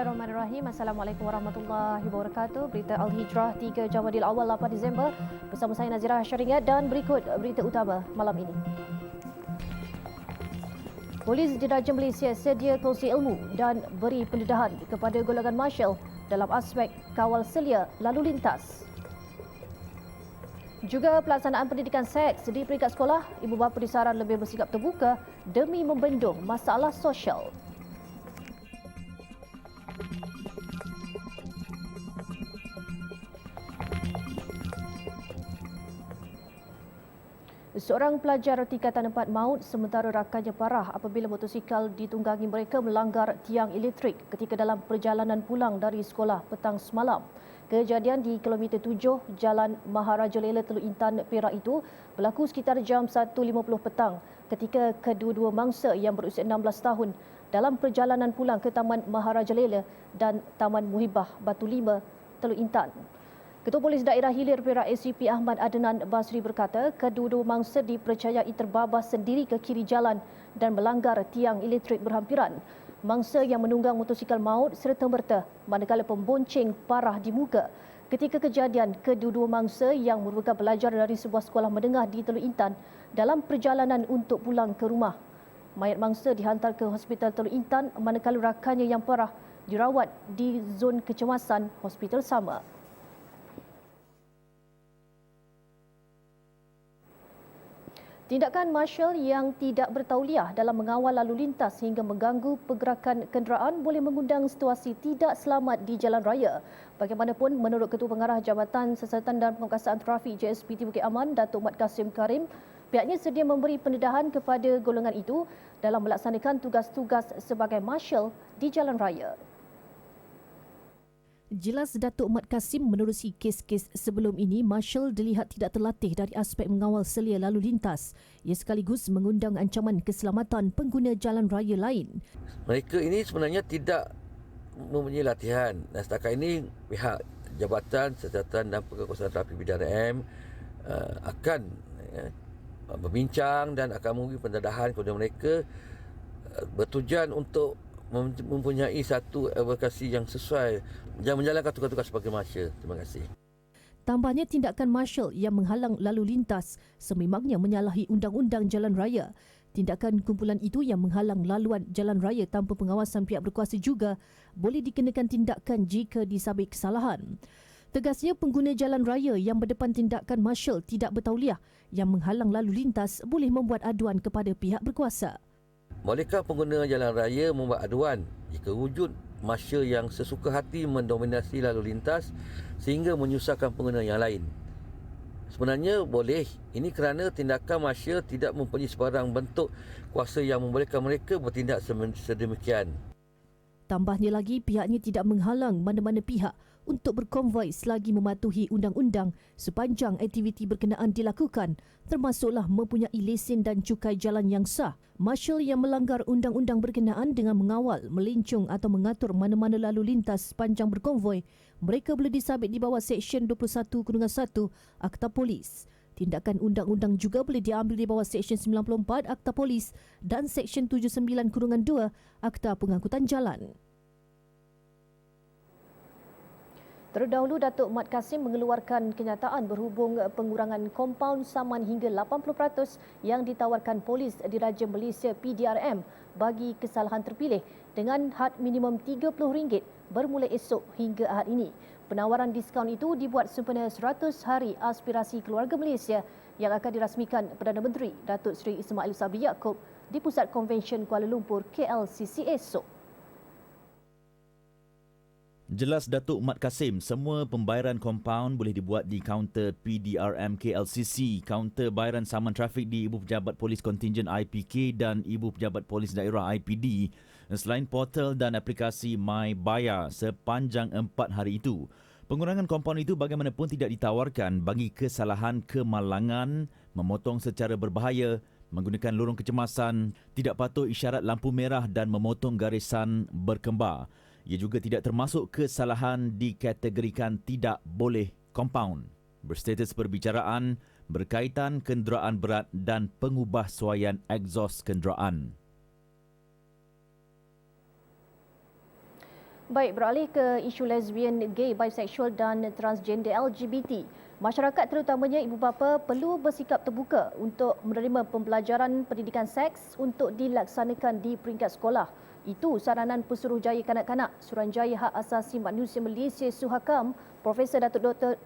Bismillahirrahmanirrahim. Assalamualaikum warahmatullahi wabarakatuh. Berita Al-Hijrah 3 Jamadil Awal 8 Disember. Bersama saya Nazirah Syaringat dan berikut berita utama malam ini. Polis Diraja Malaysia sedia kongsi ilmu dan beri pendedahan kepada golongan marshal dalam aspek kawal selia lalu lintas. Juga pelaksanaan pendidikan seks di peringkat sekolah, ibu bapa disaran lebih bersikap terbuka demi membendung masalah sosial. Seorang pelajar tingkatan 4 maut sementara rakannya parah apabila motosikal ditunggangi mereka melanggar tiang elektrik ketika dalam perjalanan pulang dari sekolah petang semalam. Kejadian di kilometer 7 Jalan Maharaja Lela Teluk Intan Perak itu berlaku sekitar jam 1.50 petang ketika kedua-dua mangsa yang berusia 16 tahun dalam perjalanan pulang ke Taman Maharaja Lela dan Taman Muhibah Batu Lima Teluk Intan. Ketua Polis Daerah Hilir Perak ACP Ahmad Adnan Basri berkata kedua-dua mangsa dipercayai terbabas sendiri ke kiri jalan dan melanggar tiang elektrik berhampiran. Mangsa yang menunggang motosikal maut serta-merta manakala pembonceng parah di muka. Ketika kejadian, kedua-dua mangsa yang merupakan pelajar dari sebuah sekolah menengah di Teluk Intan dalam perjalanan untuk pulang ke rumah. Mayat mangsa dihantar ke Hospital Teluk Intan manakala rakannya yang parah dirawat di zon kecemasan hospital sama. Tindakan marshal yang tidak bertauliah dalam mengawal lalu lintas hingga mengganggu pergerakan kenderaan boleh mengundang situasi tidak selamat di jalan raya. Bagaimanapun, menurut Ketua Pengarah Jabatan Siasatan dan Penguasaan Trafik JSPT Bukit Aman, Datuk Mat Kasim Karim, pihaknya sedia memberi pendedahan kepada golongan itu dalam melaksanakan tugas-tugas sebagai marshal di jalan raya. Jelas Datuk Mat Kasim menerusi kes-kes sebelum ini, marshal dilihat tidak terlatih dari aspek mengawal selia lalu lintas. Ia sekaligus mengundang ancaman keselamatan pengguna jalan raya lain. Mereka ini sebenarnya tidak mempunyai latihan. Dan setakat ini pihak Jabatan Siasatan dan Penguasaan Trafik Bidang RM akan berbincang dan akan memberi pendedahan kepada mereka bertujuan untuk mempunyai satu advokasi yang sesuai dan menjalankan tugas-tugas sebagai marshal. Terima kasih. Tambahnya, tindakan marshal yang menghalang lalu lintas sememangnya menyalahi undang-undang jalan raya. Tindakan kumpulan itu yang menghalang laluan jalan raya tanpa pengawasan pihak berkuasa juga boleh dikenakan tindakan jika disabit kesalahan. Tegasnya, pengguna jalan raya yang berdepan tindakan marshal tidak bertauliah yang menghalang lalu lintas boleh membuat aduan kepada pihak berkuasa. Bolehkah pengguna jalan raya membuat aduan jika wujud marshal yang sesuka hati mendominasi lalu lintas sehingga menyusahkan pengguna yang lain? Sebenarnya boleh. Ini kerana tindakan marshal tidak mempunyai sebarang bentuk kuasa yang membolehkan mereka bertindak sedemikian. Tambahnya lagi, pihaknya tidak menghalang mana-mana pihak untuk berkonvoi selagi mematuhi undang-undang sepanjang aktiviti berkenaan dilakukan, termasuklah mempunyai lesen dan cukai jalan yang sah. Marshal yang melanggar undang-undang berkenaan dengan mengawal, melincung atau mengatur mana-mana lalu lintas sepanjang berkonvoi, mereka boleh disabit di bawah Seksyen 21/1 Akta Polis. Tindakan undang-undang juga boleh diambil di bawah Seksyen 94 Akta Polis dan Seksyen 79/2 Akta Pengangkutan Jalan. Terdahulu, Datuk Mat Kasim mengeluarkan kenyataan berhubung pengurangan kompaun saman hingga 80% yang ditawarkan Polis Diraja Malaysia PDRM bagi kesalahan terpilih dengan had minimum RM30 bermula esok hingga Ahad ini. Penawaran diskaun itu dibuat sempena 100 Hari Aspirasi Keluarga Malaysia yang akan dirasmikan Perdana Menteri Datuk Seri Ismail Sabri Yaakob di Pusat Konvensyen Kuala Lumpur KLCC esok. Jelas Datuk Mat Kasim, semua pembayaran kompaun boleh dibuat di kaunter PDRM KLCC, kaunter bayaran saman trafik di Ibu Pejabat Polis Kontingen IPK dan Ibu Pejabat Polis Daerah IPD, selain portal dan aplikasi My Bayar sepanjang 4 hari itu. Pengurangan kompaun itu bagaimanapun tidak ditawarkan bagi kesalahan kemalangan, memotong secara berbahaya, menggunakan lorong kecemasan, tidak patuh isyarat lampu merah dan memotong garisan berkembar. Ia juga tidak termasuk kesalahan dikategorikan tidak boleh kompaun. Berstatus perbicaraan berkaitan kenderaan berat dan pengubahsuaian egzos kenderaan. Baik, beralih ke isu lesbian, gay, bisexual dan transgender LGBT. Masyarakat terutamanya ibu bapa perlu bersikap terbuka untuk menerima pembelajaran pendidikan seks untuk dilaksanakan di peringkat sekolah. Itu saranan Pesuruhjaya Kanak-kanak Suruhanjaya Hak Asasi Manusia Malaysia Suhakam, Profesor Datuk Dr.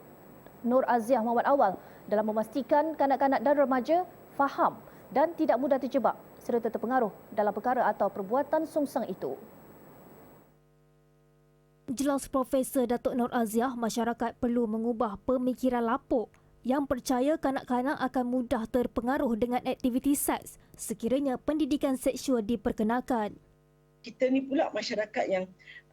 Nur Aziah Muhammad Awal dalam memastikan kanak-kanak dan remaja faham dan tidak mudah terjebak serta terpengaruh dalam perkara atau perbuatan songsang itu. Jelas Profesor Datuk Nur Aziah, masyarakat perlu mengubah pemikiran lapuk yang percaya kanak-kanak akan mudah terpengaruh dengan aktiviti seks sekiranya pendidikan seksual diperkenalkan. Kita ni pula masyarakat yang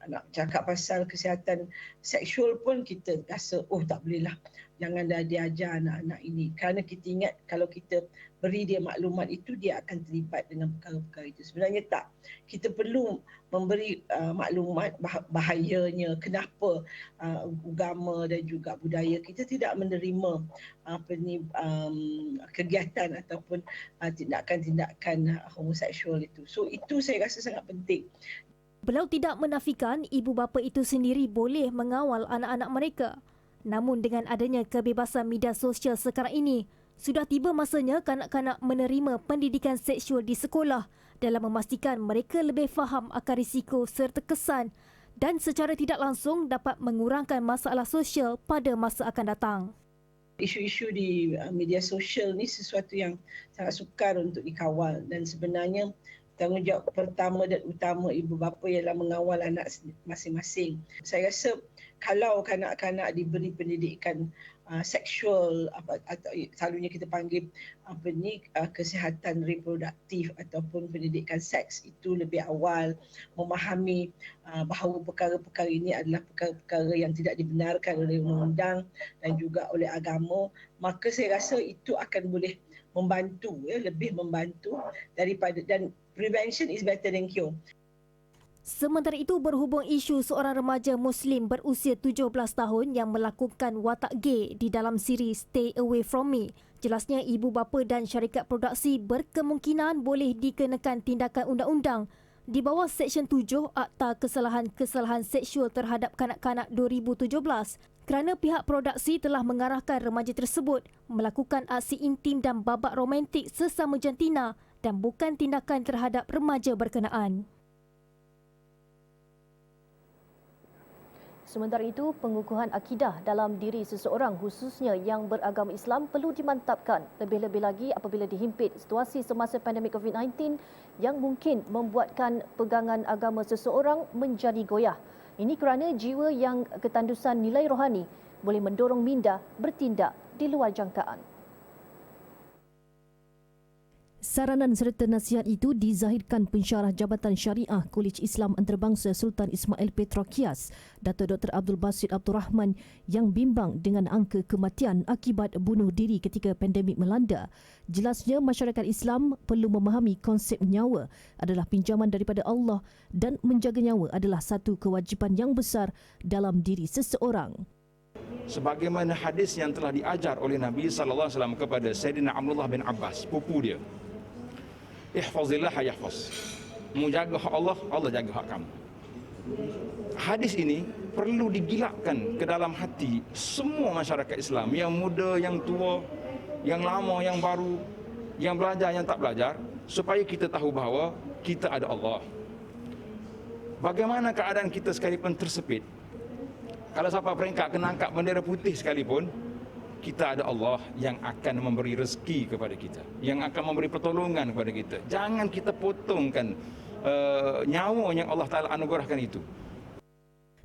nak cakap pasal kesihatan seksual pun kita rasa tak bolehlah, janganlah diajar anak-anak ini, kerana kita ingat kalau kita beri dia maklumat itu dia akan terlibat dengan perkara-perkara itu. Sebenarnya tak, kita perlu memberi maklumat bahayanya, kenapa agama dan juga budaya kita tidak menerima kegiatan ataupun tindakan-tindakan homoseksual itu. So itu saya rasa sangat penting. Beliau tidak menafikan ibu bapa itu sendiri boleh mengawal anak-anak mereka. Namun dengan adanya kebebasan media sosial sekarang ini, sudah tiba masanya kanak-kanak menerima pendidikan seksual di sekolah dalam memastikan mereka lebih faham akan risiko serta kesan dan secara tidak langsung dapat mengurangkan masalah sosial pada masa akan datang. Isu-isu di media sosial ni sesuatu yang sangat sukar untuk dikawal, dan sebenarnya tanggungjawab pertama dan utama ibu bapa ialah mengawal anak masing-masing. Saya rasa kalau kanak-kanak diberi pendidikan seksual atau selalunya kita panggil kesihatan reproduktif ataupun pendidikan seks itu lebih awal, memahami bahawa perkara-perkara ini adalah perkara-perkara yang tidak dibenarkan oleh undang-undang dan juga oleh agama, maka saya rasa itu akan boleh membantu, lebih membantu daripada, dan prevention is better than cure. Sementara itu, berhubung isu seorang remaja Muslim berusia 17 tahun yang melakukan watak gay di dalam siri Stay Away From Me, jelasnya ibu bapa dan syarikat produksi berkemungkinan boleh dikenakan tindakan undang-undang di bawah Seksyen 7 Akta Kesalahan-Kesalahan Seksual Terhadap Kanak-Kanak 2017 kerana pihak produksi telah mengarahkan remaja tersebut melakukan aksi intim dan babak romantik sesama jantina dan bukan tindakan terhadap remaja berkenaan. Sementara itu, pengukuhan akidah dalam diri seseorang khususnya yang beragama Islam perlu dimantapkan, lebih-lebih lagi apabila dihimpit situasi semasa pandemik COVID-19 yang mungkin membuatkan pegangan agama seseorang menjadi goyah. Ini kerana jiwa yang ketandusan nilai rohani boleh mendorong minda bertindak di luar jangkaan. Saranan serta nasihat itu dizahirkan pensyarah Jabatan Syariah Kolej Islam Antarabangsa Sultan Ismail Petra Kias, Datuk Dr. Abdul Basit Abdul Rahman yang bimbang dengan angka kematian akibat bunuh diri ketika pandemik melanda. Jelasnya masyarakat Islam perlu memahami konsep nyawa adalah pinjaman daripada Allah dan menjaga nyawa adalah satu kewajipan yang besar dalam diri seseorang. Sebagaimana hadis yang telah diajar oleh Nabi SAW kepada Sayyidina Abdullah bin Abbas, pupu dia. Ihfazillah yahfaz. Mu jaga hak Allah, Allah jaga hak kamu. Hadis ini perlu digilapkan ke dalam hati semua masyarakat Islam, yang muda, yang tua, yang lama, yang baru, yang belajar, yang tak belajar, supaya kita tahu bahawa kita ada Allah. Bagaimana keadaan kita sekalipun tersepit, kalau sampai peringkat kena angkat bendera putih sekalipun, kita ada Allah yang akan memberi rezeki kepada kita, yang akan memberi pertolongan kepada kita. Jangan kita potongkan nyawa yang Allah Ta'ala anugerahkan itu.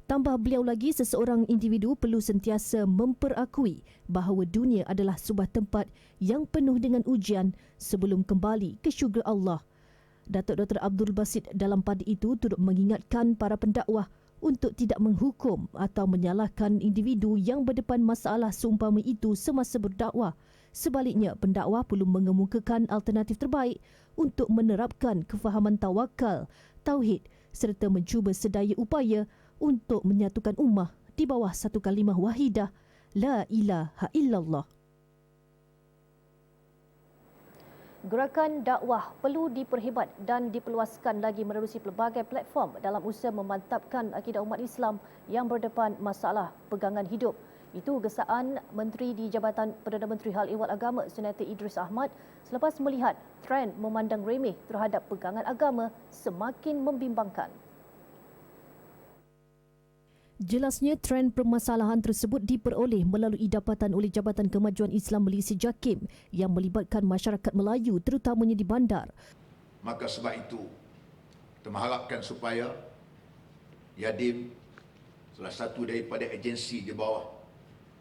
Tambah beliau lagi, seseorang individu perlu sentiasa memperakui bahawa dunia adalah sebuah tempat yang penuh dengan ujian sebelum kembali ke syurga Allah. Datuk Dr. Abdul Basit dalam pada itu turut mengingatkan para pendakwah untuk tidak menghukum atau menyalahkan individu yang berdepan masalah seumpama itu semasa berdakwah. Sebaliknya, pendakwah perlu mengemukakan alternatif terbaik untuk menerapkan kefahaman tawakal, tauhid serta mencuba sedaya upaya untuk menyatukan ummah di bawah satu kalimah wahidah, la ilaha illallah. Gerakan dakwah perlu diperhebat dan diperluaskan lagi menerusi pelbagai platform dalam usaha memantapkan akidah umat Islam yang berdepan masalah pegangan hidup. Itu gesaan Menteri di Jabatan Perdana Menteri Hal Ehwal Agama Senator Idris Ahmad selepas melihat trend memandang remeh terhadap pegangan agama semakin membimbangkan. Jelasnya trend permasalahan tersebut diperoleh melalui dapatan oleh Jabatan Kemajuan Islam Malaysia JAKIM yang melibatkan masyarakat Melayu terutamanya di bandar. Maka sebab itu kita mengharapkan supaya Yadim, salah satu daripada agensi di bawah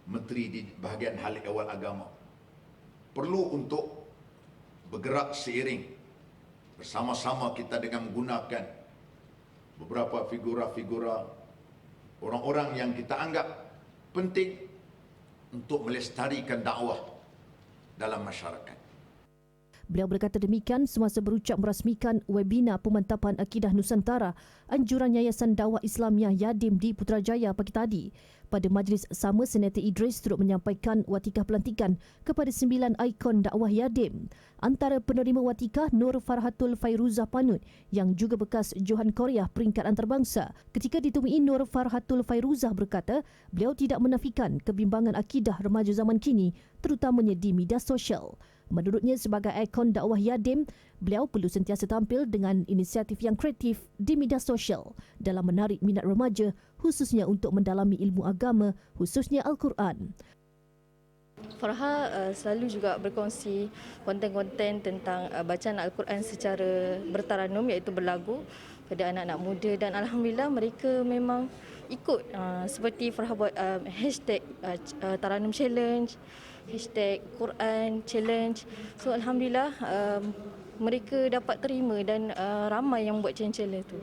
Menteri di bahagian Hal Ehwal Agama, perlu untuk bergerak seiring bersama-sama kita dengan menggunakan beberapa figura-figura orang-orang yang kita anggap penting untuk melestarikan dakwah dalam masyarakat. Beliau berkata demikian semasa berucap merasmikan webinar pemantapan akidah Nusantara anjuran Yayasan Dakwah Islamiah Yadim di Putrajaya pagi tadi. Pada majlis sama, Senator Idris turut menyampaikan watikah pelantikan kepada 9 ikon dakwah Yadim. Antara penerima watikah Nur Farhatul Fairuzah Panut yang juga bekas Johan Korea peringkat antarabangsa. Ketika ditemui, Nur Farhatul Fairuzah berkata beliau tidak menafikan kebimbangan akidah remaja zaman kini terutamanya di media sosial. Menurutnya, sebagai ikon dakwah Yadim, beliau perlu sentiasa tampil dengan inisiatif yang kreatif di media sosial dalam menarik minat remaja khususnya untuk mendalami ilmu agama, khususnya Al-Quran. Farha selalu juga berkongsi konten-konten tentang bacaan Al-Quran secara bertaranum, iaitu berlagu pada anak-anak muda, dan alhamdulillah mereka memang ikut seperti Farha buat hashtag Taranum Challenge, hashtag Quran Challenge. So alhamdulillah mereka dapat terima dan ramai yang buat challenge tu.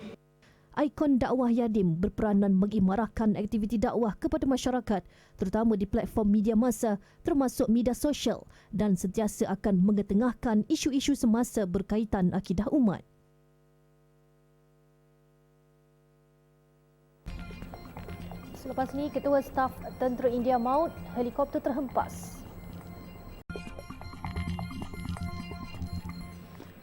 Ikon dakwah Yadim berperanan mengimarahkan aktiviti dakwah kepada masyarakat terutama di platform media massa termasuk media sosial dan sentiasa akan mengetengahkan isu-isu semasa berkaitan akidah umat. Selepas ini, Ketua Staf Tentera India maut, helikopter terhempas.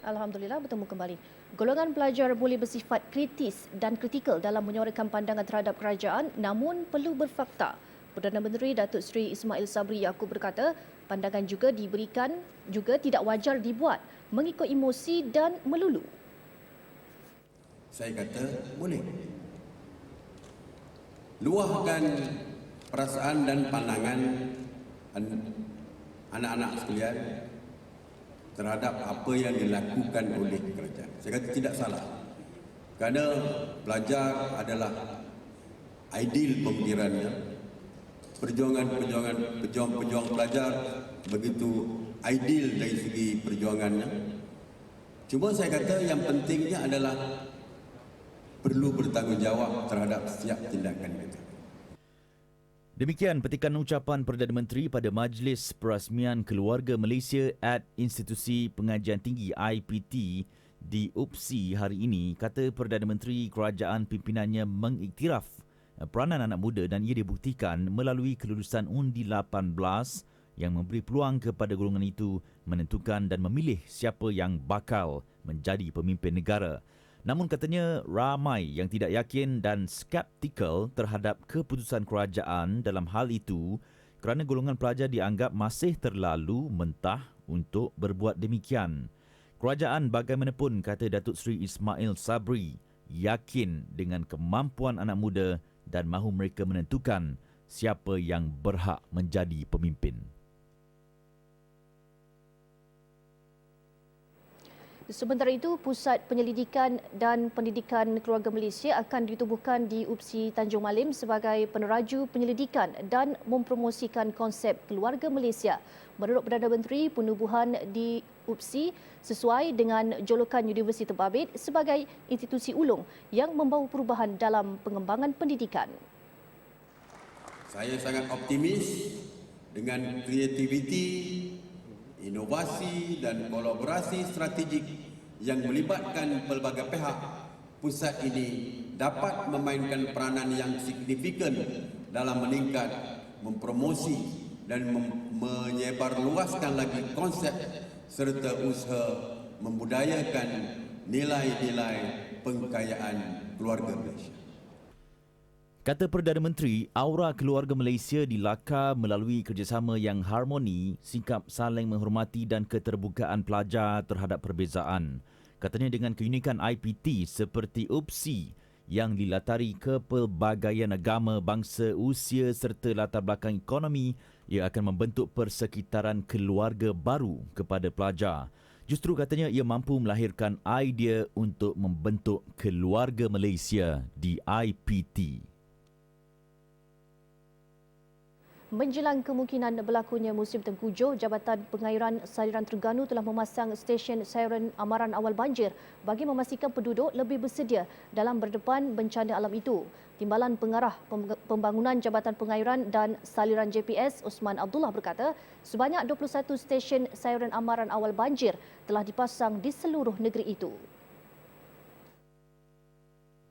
Alhamdulillah, bertemu kembali. Golongan pelajar boleh bersifat kritis dan kritikal dalam menyuarakan pandangan terhadap kerajaan namun perlu berfakta. Perdana Menteri Datuk Seri Ismail Sabri Yaakob berkata, pandangan juga tidak wajar dibuat mengikut emosi dan melulu. Saya kata boleh. Luahkan perasaan dan pandangan anak-anak sekalian terhadap apa yang dilakukan oleh kerajaan. Saya kata tidak salah. Kerana pelajar adalah ideal pemikirannya. Pejuang pelajar begitu ideal dari segi perjuangannya. Cuma saya kata yang pentingnya adalah perlu bertanggungjawab terhadap setiap tindakan kita. Demikian petikan ucapan Perdana Menteri pada Majlis Perasmian Keluarga Malaysia at Institusi Pengajian Tinggi IPT di UPSI hari ini. Kata Perdana Menteri, kerajaan pimpinannya mengiktiraf peranan anak muda dan ia dibuktikan melalui kelulusan undi 18 yang memberi peluang kepada golongan itu menentukan dan memilih siapa yang bakal menjadi pemimpin negara. Namun katanya ramai yang tidak yakin dan skeptikal terhadap keputusan kerajaan dalam hal itu kerana golongan pelajar dianggap masih terlalu mentah untuk berbuat demikian. Kerajaan bagaimanapun, kata Datuk Seri Ismail Sabri, yakin dengan kemampuan anak muda dan mahu mereka menentukan siapa yang berhak menjadi pemimpin. Sementara itu, Pusat Penyelidikan dan Pendidikan Keluarga Malaysia akan ditubuhkan di UPSI Tanjung Malim sebagai peneraju penyelidikan dan mempromosikan konsep keluarga Malaysia. Menurut Perdana Menteri, penubuhan di UPSI sesuai dengan julukan Universiti Terbabit sebagai institusi ulung yang membawa perubahan dalam pengembangan pendidikan. Saya sangat optimis dengan kreativiti, inovasi dan kolaborasi strategik yang melibatkan pelbagai pihak. Pusat ini dapat memainkan peranan yang signifikan dalam meningkat, mempromosi dan menyebarluaskan lagi konsep serta usaha membudayakan nilai-nilai pengkayaan keluarga Malaysia. Kata Perdana Menteri, aura keluarga Malaysia dilakar melalui kerjasama yang harmoni, sikap saling menghormati dan keterbukaan pelajar terhadap perbezaan. Katanya dengan keunikan IPT seperti UPSI yang dilatari kepelbagaian agama, bangsa, usia serta latar belakang ekonomi, ia akan membentuk persekitaran keluarga baru kepada pelajar. Justru katanya ia mampu melahirkan idea untuk membentuk keluarga Malaysia di IPT. Menjelang kemungkinan berlakunya musim tengkujuh, Jabatan Pengairan Saliran Terengganu telah memasang stesen siren amaran awal banjir bagi memastikan penduduk lebih bersedia dalam berdepan bencana alam itu. Timbalan Pengarah Pembangunan Jabatan Pengairan dan Saliran JPS, Osman Abdullah berkata, sebanyak 21 stesen siren amaran awal banjir telah dipasang di seluruh negeri itu.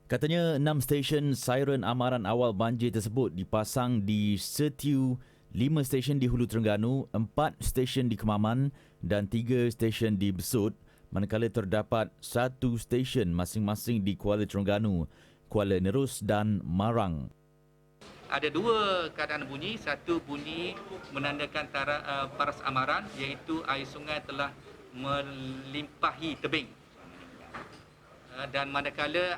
Katanya 6 stesen siren amaran awal banjir tersebut dipasang di Setiu, 5 stesen di Hulu Terengganu, 4 stesen di Kemaman dan 3 stesen di Besut, manakala terdapat 1 stesen masing-masing di Kuala Terengganu, Kuala Nerus dan Marang. Ada dua keadaan bunyi. Satu bunyi menandakan paras amaran, iaitu air sungai telah melimpahi tebing. Dan manakala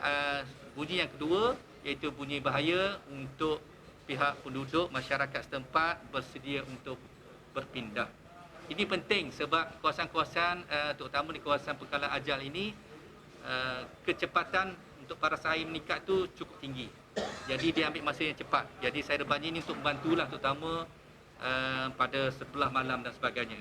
bunyi yang kedua iaitu bunyi bahaya untuk pihak penduduk masyarakat setempat bersedia untuk berpindah. Ini penting sebab kawasan-kawasan terutama di kawasan Pengkalan Ajal ini kecepatan untuk paras air meningkat tu cukup tinggi. Jadi dia ambil masa yang cepat. Jadi siren banjir ini untuk membantulah terutama pada sebelah malam dan sebagainya.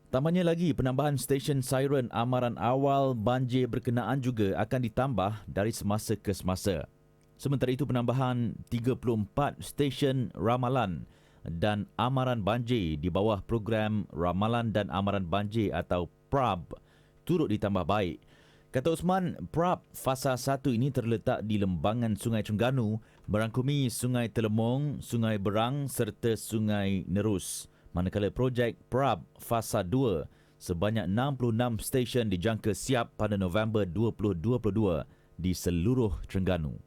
Tambahnya lagi, penambahan stesen siren amaran awal banjir berkenaan juga akan ditambah dari semasa ke semasa. Sementara itu, penambahan 34 stesen ramalan dan amaran banjir di bawah program Ramalan dan Amaran Banjir atau PRAB turut ditambah baik. Kata Osman, PRAB Fasa 1 ini terletak di lembangan Sungai Terengganu, merangkumi Sungai Telemong, Sungai Berang serta Sungai Nerus. Manakala projek PRAB Fasa 2 sebanyak 66 stesen dijangka siap pada November 2022 di seluruh Terengganu.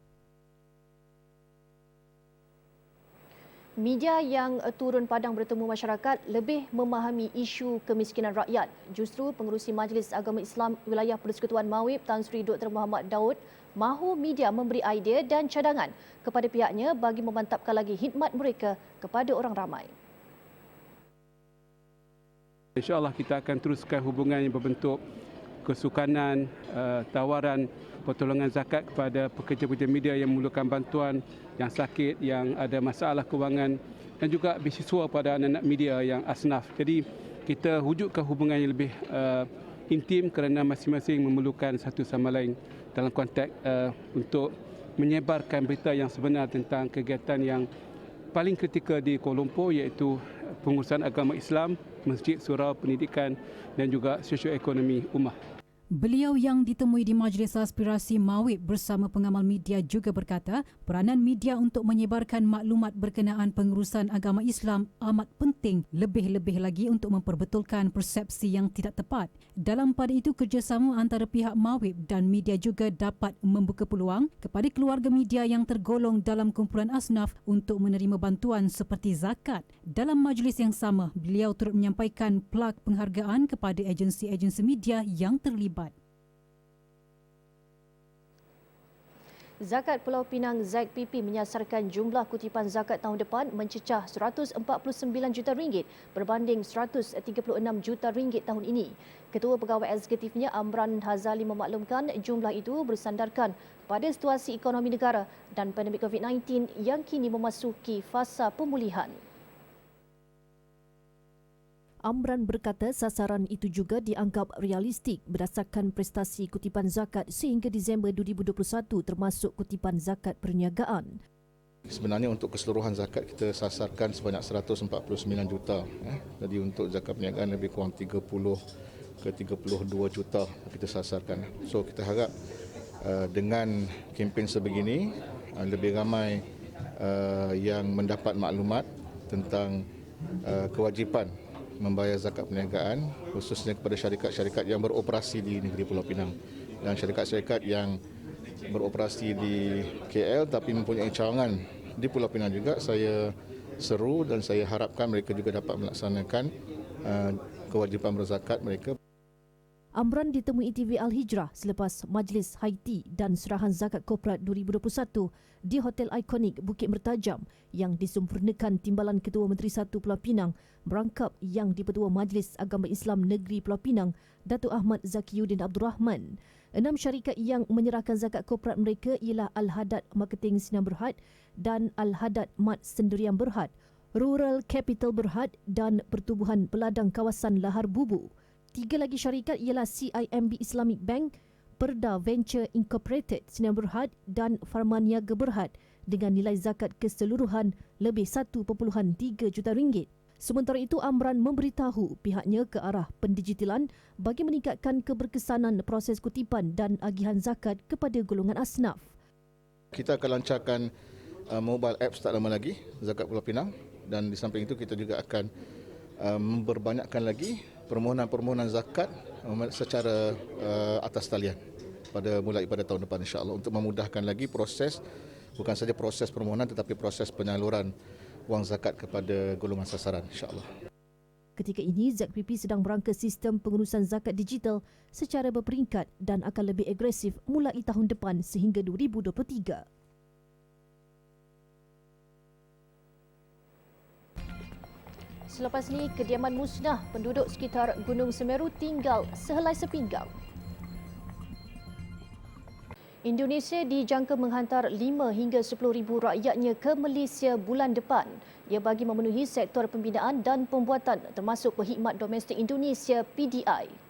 Media yang turun padang bertemu masyarakat lebih memahami isu kemiskinan rakyat. Justru Pengerusi Majlis Agama Islam Wilayah Persekutuan Mawib Tan Sri Dr. Muhammad Daud mahu media memberi idea dan cadangan kepada pihaknya bagi memantapkan lagi khidmat mereka kepada orang ramai. InsyaAllah kita akan teruskan hubungan yang berbentuk kesukanan, tawaran pertolongan zakat kepada pekerja-pekerja media yang memerlukan bantuan, yang sakit, yang ada masalah kewangan dan juga beasiswa pada anak-anak media yang asnaf. Jadi kita wujudkan hubungan yang lebih intim kerana masing-masing memerlukan satu sama lain dalam konteks untuk menyebarkan berita yang sebenar tentang kegiatan yang paling kritikal di Kuala Lumpur, iaitu pengurusan agama Islam, masjid, surau, pendidikan dan juga sosioekonomi ummah. Beliau yang ditemui di Majlis Aspirasi Mawib bersama pengamal media juga berkata, peranan media untuk menyebarkan maklumat berkenaan pengurusan agama Islam amat penting, lebih-lebih lagi untuk memperbetulkan persepsi yang tidak tepat. Dalam pada itu, kerjasama antara pihak Mawib dan media juga dapat membuka peluang kepada keluarga media yang tergolong dalam kumpulan asnaf untuk menerima bantuan seperti zakat. Dalam majlis yang sama, beliau turut menyampaikan plak penghargaan kepada agensi-agensi media yang terlibat. Zakat Pulau Pinang ZPP menyasarkan jumlah kutipan zakat tahun depan mencecah RM149 juta berbanding RM136 juta tahun ini. Ketua Pegawai Eksekutifnya Amran Hazali memaklumkan jumlah itu bersandarkan pada situasi ekonomi negara dan pandemik COVID-19 yang kini memasuki fasa pemulihan. Amran berkata sasaran itu juga dianggap realistik berdasarkan prestasi kutipan zakat sehingga Disember 2021 termasuk kutipan zakat perniagaan. Sebenarnya untuk keseluruhan zakat kita sasarkan sebanyak 149 juta. Jadi untuk zakat perniagaan lebih kurang 30 ke 32 juta kita sasarkan. So kita harap dengan kempen sebegini lebih ramai yang mendapat maklumat tentang kewajipan membayar zakat perniagaan khususnya kepada syarikat-syarikat yang beroperasi di negeri Pulau Pinang dan syarikat-syarikat yang beroperasi di KL tapi mempunyai cawangan di Pulau Pinang juga. Saya seru dan saya harapkan mereka juga dapat melaksanakan kewajipan berzakat mereka. Amran ditemui TV Al-Hijrah selepas Majlis Haiti dan Serahan Zakat Korporat 2021 di Hotel Ikonik Bukit Mertajam yang disempurnakan Timbalan Ketua Menteri Satu Pulau Pinang merangkap yang di-Pertua Majlis Agama Islam Negeri Pulau Pinang, Datuk Ahmad Zakiyuddin Abdul Rahman. 6 syarikat yang menyerahkan zakat korporat mereka ialah Al-Hadad Marketing Sinan Berhad dan Al-Hadad Mat Sendirian Berhad, Rural Capital Berhad dan Pertubuhan Peladang Kawasan Lahar Bubu. 3 lagi syarikat ialah CIMB Islamic Bank, Perda Venture Incorporated Sinan Berhad dan Farmaniaga Berhad dengan nilai zakat keseluruhan lebih 1.3 juta ringgit. Sementara itu, Amran memberitahu pihaknya ke arah pendigitalan bagi meningkatkan keberkesanan proses kutipan dan agihan zakat kepada golongan asnaf. Kita akan lancarkan mobile apps tak lama lagi, Zakat Pulau Pinang, dan di samping itu kita juga akan memperbanyakkan lagi permohonan-permohonan zakat secara atas talian mulai pada tahun depan insya-Allah untuk memudahkan lagi proses, bukan saja proses permohonan tetapi proses penyaluran wang zakat kepada golongan sasaran insya-Allah. Ketika ini, ZPP sedang merangka sistem pengurusan zakat digital secara berperingkat dan akan lebih agresif mulai tahun depan sehingga 2023. Selepas ini, kediaman musnah penduduk sekitar Gunung Semeru tinggal sehelai sepinggang. Indonesia dijangka menghantar 5 hingga 10,000 rakyatnya ke Malaysia bulan depan. Ia bagi memenuhi sektor pembinaan dan pembuatan termasuk Perkhidmat Domestik Indonesia PDI.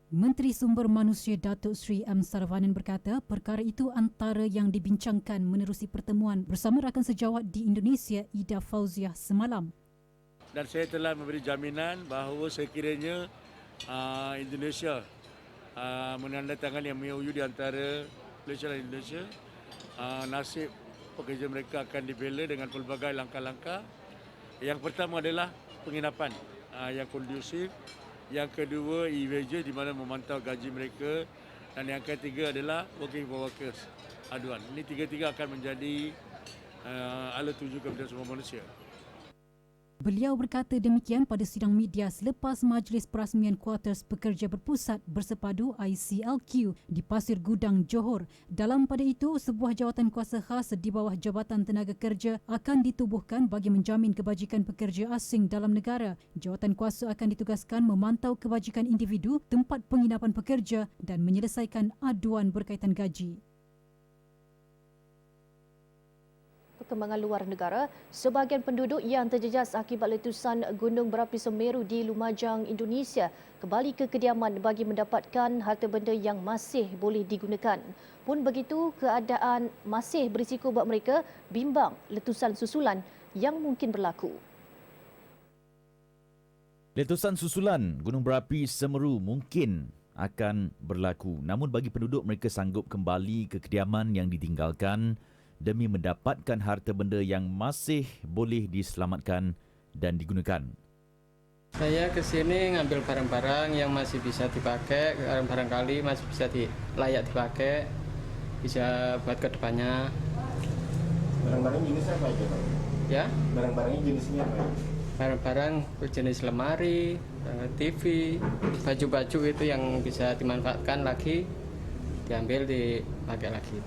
Menteri Sumber Manusia Datuk Seri M. Saravanan berkata perkara itu antara yang dibincangkan menerusi pertemuan bersama rakan sejawat di Indonesia Ida Fauziah semalam. Dan saya telah memberi jaminan bahawa sekiranya Indonesia menandatangani MOU di antara Malaysia dan Indonesia, nasib pekerja mereka akan dibela dengan pelbagai langkah-langkah. Yang pertama adalah penginapan yang kondusif. Yang kedua, e-wages di mana memantau gaji mereka. Dan yang ketiga adalah working for workers aduan. Ini tiga-tiga akan menjadi alat tuju kepada semua manusia. Beliau berkata demikian pada sidang media selepas Majlis Perasmian Kuarters Pekerja Berpusat Bersepadu ICLQ di Pasir Gudang, Johor. Dalam pada itu, sebuah jawatan kuasa khas di bawah Jabatan Tenaga Kerja akan ditubuhkan bagi menjamin kebajikan pekerja asing dalam negara. Jawatan kuasa akan ditugaskan memantau kebajikan individu, tempat penginapan pekerja dan menyelesaikan aduan berkaitan gaji. Perkembangan luar negara, sebahagian penduduk yang terjejas akibat letusan Gunung Berapi Semeru di Lumajang, Indonesia kembali ke kediaman bagi mendapatkan harta benda yang masih boleh digunakan. Pun begitu, keadaan masih berisiko buat mereka bimbang letusan susulan yang mungkin berlaku. Letusan susulan Gunung Berapi Semeru mungkin akan berlaku. Namun bagi penduduk, mereka sanggup kembali ke kediaman yang ditinggalkan demi mendapatkan harta benda yang masih boleh diselamatkan dan digunakan. Saya ke sini ngambil barang-barang yang masih bisa dipakai, barangkali masih bisa layak dipakai, bisa buat ke depannya. Barang-barang jenisnya apa aja, Pak? Ya? Barang-barangnya jenisnya apa? Barang-barang jenis lemari, TV, baju-baju itu yang bisa dimanfaatkan lagi, diambil dipakai lagi.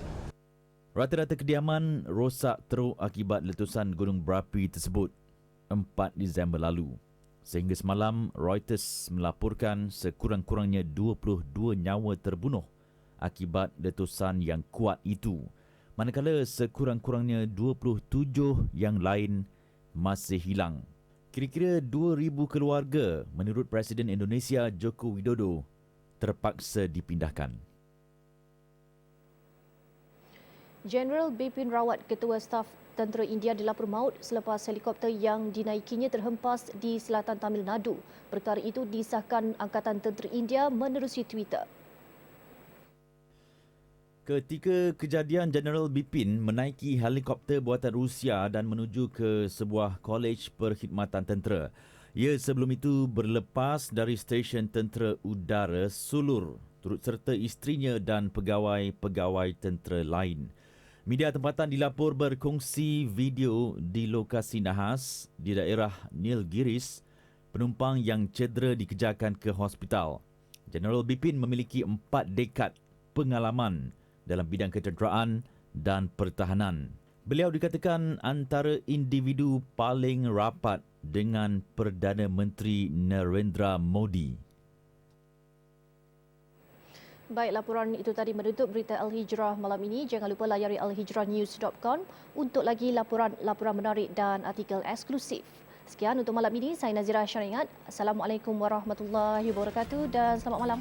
Rata-rata kediaman rosak teruk akibat letusan Gunung Berapi tersebut 4 Disember lalu. Sehingga semalam, Reuters melaporkan sekurang-kurangnya 22 nyawa terbunuh akibat letusan yang kuat itu. Manakala sekurang-kurangnya 27 yang lain masih hilang. Kira-kira 2,000 keluarga menurut Presiden Indonesia Joko Widodo terpaksa dipindahkan. Jeneral Bipin Rawat, Ketua Staf Tentera India dilapor maut selepas helikopter yang dinaikinya terhempas di selatan Tamil Nadu. Perkara itu disahkan Angkatan Tentera India menerusi Twitter. Ketika kejadian Jeneral Bipin menaiki helikopter buatan Rusia dan menuju ke sebuah kolej perkhidmatan tentera. Ia sebelum itu berlepas dari stesen tentera udara Sulur turut serta isterinya dan pegawai-pegawai tentera lain. Media tempatan dilapor berkongsi video di lokasi nahas di daerah Nilgiris, penumpang yang cedera dikejarkan ke hospital. Jeneral Bipin memiliki 4 dekad pengalaman dalam bidang ketenteraan dan pertahanan. Beliau dikatakan antara individu paling rapat dengan Perdana Menteri Narendra Modi. Baik, laporan itu tadi menutup berita Al-Hijrah malam ini. Jangan lupa layari alhijrahnews.com untuk lagi laporan menarik dan artikel eksklusif. Sekian untuk malam ini. Saya Nazira Syaringat. Assalamualaikum warahmatullahi wabarakatuh dan selamat malam.